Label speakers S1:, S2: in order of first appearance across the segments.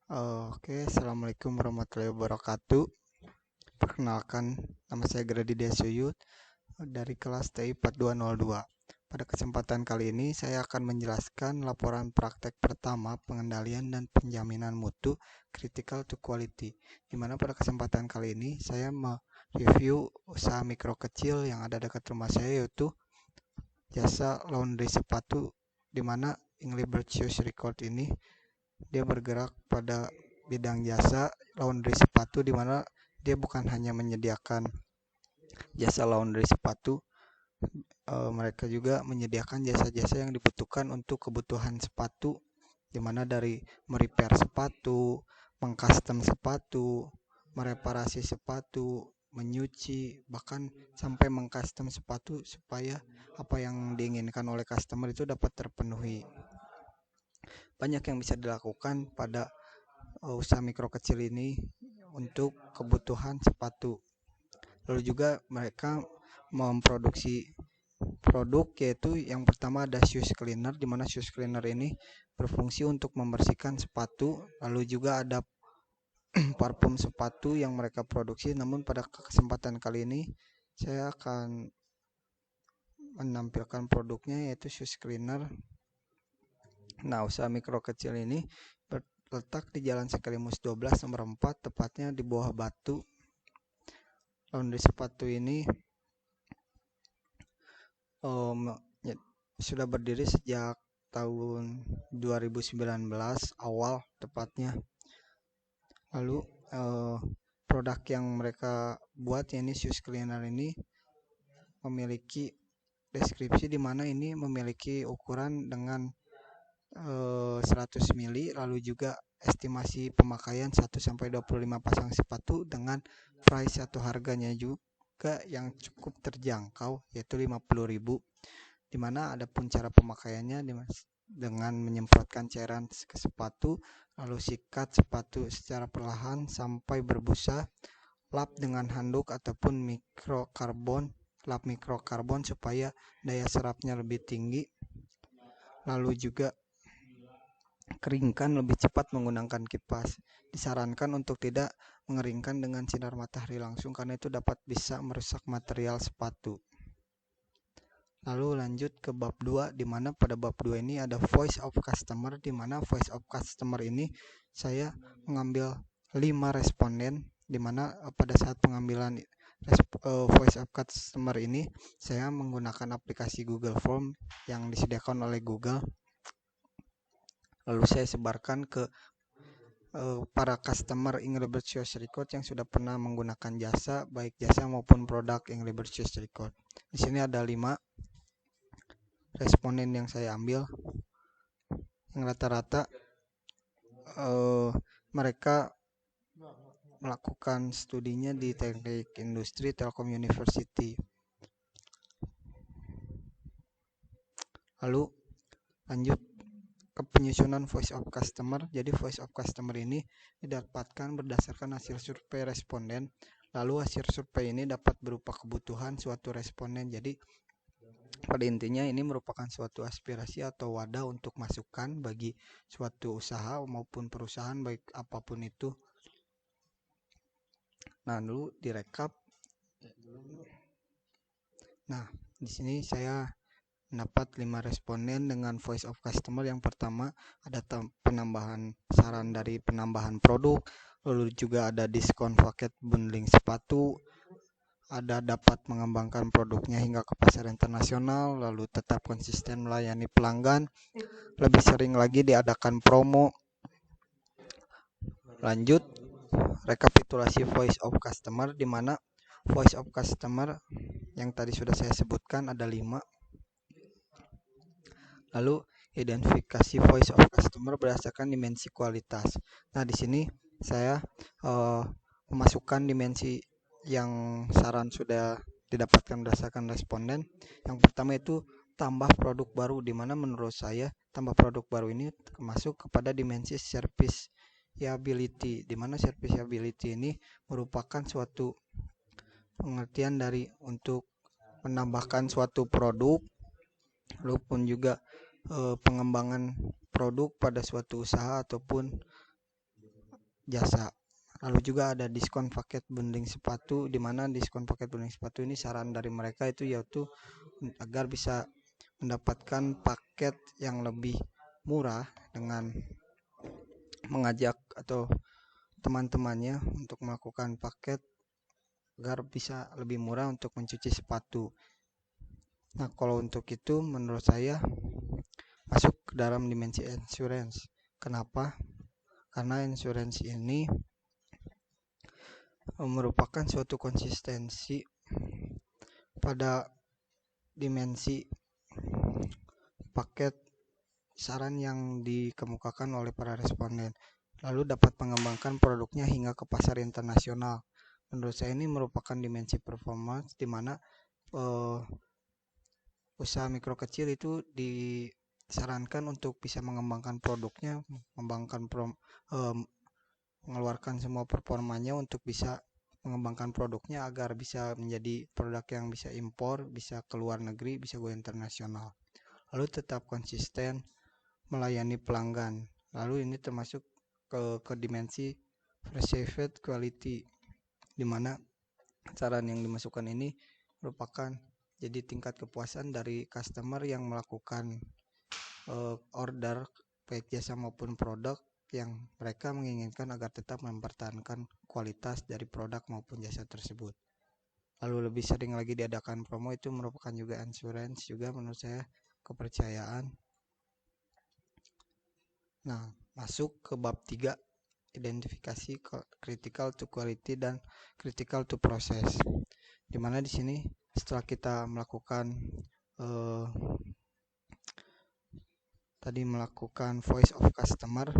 S1: Assalamualaikum warahmatullahi wabarakatuh. Perkenalkan, nama saya Grady Desuyut dari kelas TI 4202. Pada kesempatan kali ini, saya akan menjelaskan laporan praktek pertama pengendalian dan penjaminan mutu critical to quality. Di mana pada kesempatan kali ini, saya mereview usaha mikro kecil yang ada dekat rumah saya, yaitu jasa laundry sepatu, di mana English Shoes Record ini dia bergerak pada bidang jasa laundry sepatu, di mana dia bukan hanya menyediakan jasa laundry sepatu, mereka juga menyediakan jasa-jasa yang dibutuhkan untuk kebutuhan sepatu, di mana dari merepair sepatu, mengcustom sepatu, mereparasi sepatu, menyuci, bahkan sampai mengcustom sepatu supaya apa yang diinginkan oleh customer itu dapat terpenuhi. Banyak yang bisa dilakukan pada usaha mikro kecil ini untuk kebutuhan sepatu. Lalu juga mereka memproduksi produk, yaitu yang pertama ada shoes cleaner, di mana shoes cleaner ini berfungsi untuk membersihkan sepatu. Lalu juga ada parfum sepatu yang mereka produksi. Namun pada kesempatan kali ini saya akan menampilkan produknya, yaitu shoes cleaner. Nah, usaha mikro kecil ini terletak di Jalan Sekelimus 12 nomor 4, tepatnya di bawah batu. Laundry sepatu ini sudah berdiri sejak tahun 2019 awal tepatnya. Lalu produk yang mereka buat, yakni shoes cleaner ini, memiliki deskripsi di mana ini memiliki ukuran dengan 100 mili, lalu juga estimasi pemakaian 1-25 pasang sepatu dengan price atau harganya juga yang cukup terjangkau, yaitu 50.000, di mana ada pun cara pemakaiannya dengan menyemprotkan cairan ke sepatu, lalu sikat sepatu secara perlahan sampai berbusa, lap dengan handuk ataupun lap mikrokarbon supaya daya serapnya lebih tinggi, lalu juga keringkan lebih cepat menggunakan kipas. Disarankan untuk tidak mengeringkan dengan sinar matahari langsung, karena itu dapat bisa merusak material sepatu. Lalu lanjut ke bab 2, di mana pada bab 2 ini ada voice of customer, di mana voice of customer ini saya mengambil 5 responden, di mana pada saat pengambilan voice of customer ini saya menggunakan aplikasi Google Form yang disediakan oleh Google. Lalu saya sebarkan ke para customer English Shoes Record yang sudah pernah menggunakan jasa, baik jasa maupun produk English Shoes Record. Di sini ada 5 responden yang saya ambil, yang rata-rata mereka melakukan studinya di Teknik Industri Telkom University. Lalu lanjut ke penyusunan voice of customer. Jadi voice of customer ini didapatkan berdasarkan hasil survei responden. Lalu hasil survei ini dapat berupa kebutuhan suatu responden. Jadi pada intinya ini merupakan suatu aspirasi atau wadah untuk masukan bagi suatu usaha maupun perusahaan, baik apapun itu. Nah, dulu direkap. Nah, di sini saya mendapat 5 responden dengan voice of customer. Yang pertama ada penambahan saran dari penambahan produk, lalu juga ada diskon paket bundling sepatu, ada dapat mengembangkan produknya hingga ke pasar internasional, lalu tetap konsisten melayani pelanggan, lebih sering lagi diadakan promo. Lanjut rekapitulasi voice of customer, di mana voice of customer yang tadi sudah saya sebutkan ada 5. Lalu identifikasi voice of customer berdasarkan dimensi kualitas. Nah, di sini saya memasukkan dimensi yang saran sudah didapatkan berdasarkan responden. Yang pertama itu tambah produk baru, di mana menurut saya tambah produk baru ini masuk kepada dimensi serviceability, di mana serviceability ini merupakan suatu pengertian dari untuk menambahkan suatu produk, maupun juga pengembangan produk pada suatu usaha ataupun jasa. Lalu juga ada diskon paket bundling sepatu, di mana diskon paket bundling sepatu ini saran dari mereka itu yaitu agar bisa mendapatkan paket yang lebih murah dengan mengajak atau teman-temannya untuk melakukan paket agar bisa lebih murah untuk mencuci sepatu. Nah, kalau untuk itu menurut saya masuk ke dalam dimensi insurance. Kenapa? Karena insurance ini merupakan suatu konsistensi pada dimensi paket saran yang dikemukakan oleh para responden, lalu dapat mengembangkan produknya hingga ke pasar internasional. Menurut saya ini merupakan dimensi performance di mana usaha mikro kecil itu disarankan untuk bisa mengembangkan produknya, mengeluarkan semua performanya untuk bisa mengembangkan produknya agar bisa menjadi produk yang bisa impor, bisa ke luar negeri, bisa go internasional. Lalu tetap konsisten melayani pelanggan. Lalu ini termasuk ke dimensi perceived quality, di mana saran yang dimasukkan ini merupakan jadi tingkat kepuasan dari customer yang melakukan order baik jasa maupun produk yang mereka menginginkan agar tetap mempertahankan kualitas dari produk maupun jasa tersebut. Lalu lebih sering lagi diadakan promo, itu merupakan juga insurance juga menurut saya, kepercayaan. Nah, masuk ke bab 3, identifikasi critical to quality dan critical to process. Dimana di sini setelah kita melakukan voice of customer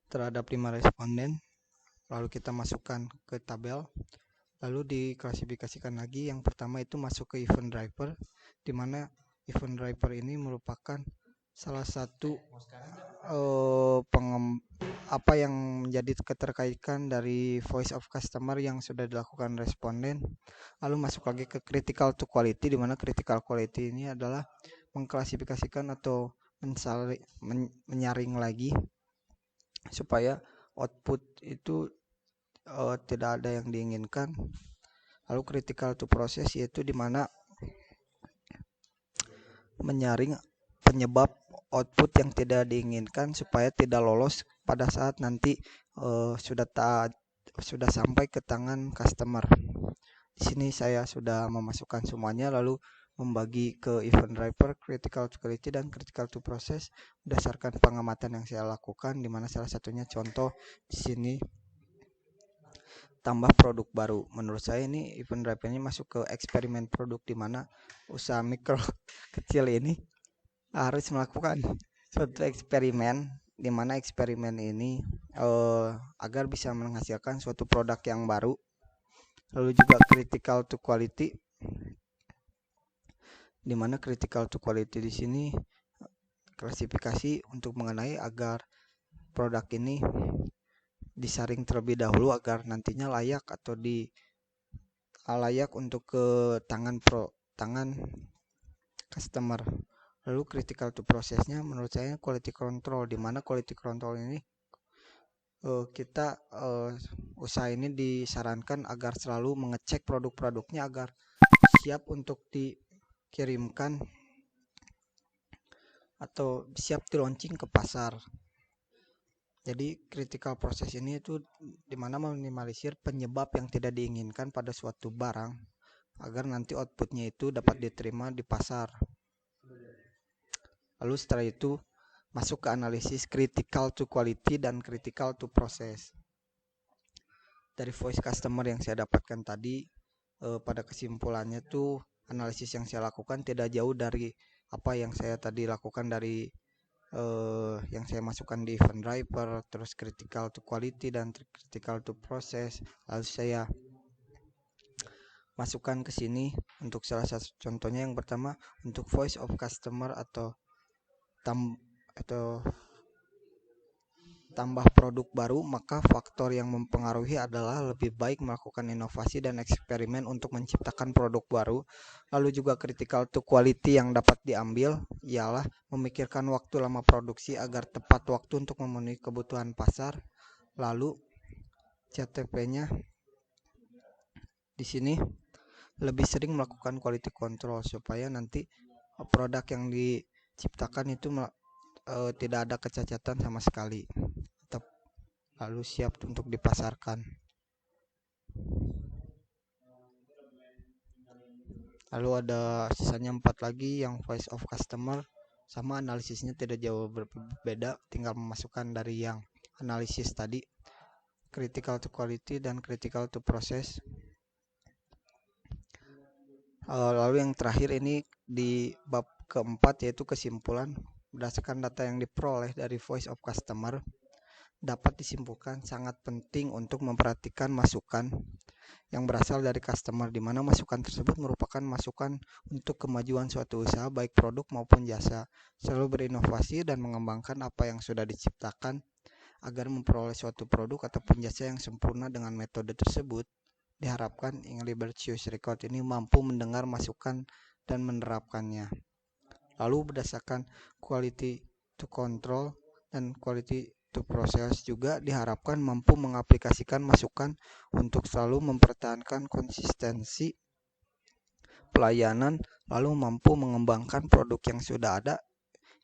S1: terhadap 5 responden, lalu kita masukkan ke tabel, lalu diklasifikasikan lagi. Yang pertama itu masuk ke event driver, di mana event driver ini merupakan salah satu apa yang menjadi keterkaitan dari voice of customer yang sudah dilakukan responden. Lalu masuk lagi ke critical to quality, di mana critical quality ini adalah mengklasifikasikan atau menyaring lagi supaya output itu tidak ada yang diinginkan. Lalu critical to process yaitu di mana menyaring penyebab output yang tidak diinginkan supaya tidak lolos pada saat nanti sudah sampai ke tangan customer. Di sini saya sudah memasukkan semuanya, lalu membagi ke event driver, critical to quality, dan critical to process berdasarkan pengamatan yang saya lakukan, di mana salah satunya contoh di sini tambah produk baru. Menurut saya ini event driver ini masuk ke eksperimen produk, di mana usaha mikro kecil ini harus melakukan suatu eksperimen, di mana eksperimen ini agar bisa menghasilkan suatu produk yang baru. Lalu juga critical to quality, di mana critical to quality di sini klasifikasi untuk mengenai agar produk ini disaring terlebih dahulu agar nantinya layak atau layak untuk ke tangan customer. Lalu critical to processnya menurut saya quality control, di mana quality control ini kita usaha ini disarankan agar selalu mengecek produk-produknya agar siap untuk dikirimkan atau siap di launching ke pasar. Jadi critical process ini itu dimana meminimalisir penyebab yang tidak diinginkan pada suatu barang agar nanti outputnya itu dapat diterima di pasar. Lalu setelah itu masuk ke analisis critical to quality dan critical to process. Dari voice customer yang saya dapatkan tadi, pada kesimpulannya tuh analisis yang saya lakukan tidak jauh dari apa yang saya tadi lakukan dari yang saya masukkan di event driver, terus critical to quality dan critical to process. Lalu saya masukkan ke sini untuk salah satu contohnya. Yang pertama untuk voice of customer atau tambah produk baru, maka faktor yang mempengaruhi adalah lebih baik melakukan inovasi dan eksperimen untuk menciptakan produk baru. Lalu juga critical to quality yang dapat diambil ialah memikirkan waktu lama produksi agar tepat waktu untuk memenuhi kebutuhan pasar. Lalu CTP-nya di sini lebih sering melakukan quality control supaya nanti produk yang diciptakan itu tidak ada kecacatan sama sekali, lalu siap untuk dipasarkan. Lalu ada sisanya 4 lagi yang voice of customer, sama analisisnya tidak jauh berbeda, tinggal memasukkan dari yang analisis tadi, critical to quality dan critical to process. Lalu yang terakhir ini di bab keempat, yaitu kesimpulan. Berdasarkan data yang diperoleh dari voice of customer, dapat disimpulkan sangat penting untuk memperhatikan masukan yang berasal dari customer, di mana masukan tersebut merupakan masukan untuk kemajuan suatu usaha, baik produk maupun jasa. Selalu berinovasi dan mengembangkan apa yang sudah diciptakan agar memperoleh suatu produk ataupun jasa yang sempurna. Dengan metode tersebut, diharapkan English Use Record ini mampu mendengar masukan dan menerapkannya. Lalu berdasarkan quality to control dan quality to process juga diharapkan mampu mengaplikasikan masukan untuk selalu mempertahankan konsistensi pelayanan, lalu mampu mengembangkan produk yang sudah ada,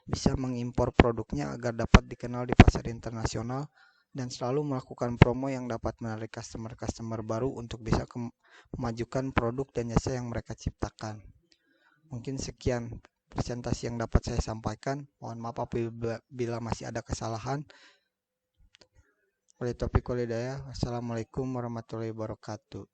S1: bisa mengimpor produknya agar dapat dikenal di pasar internasional, dan selalu melakukan promo yang dapat menarik customer-customer baru untuk bisa memajukan produk dan jasa yang mereka ciptakan. Mungkin sekian presentasi yang dapat saya sampaikan. Mohon maaf apabila masih ada kesalahan. Wassalamualaikum warahmatullahi wabarakatuh.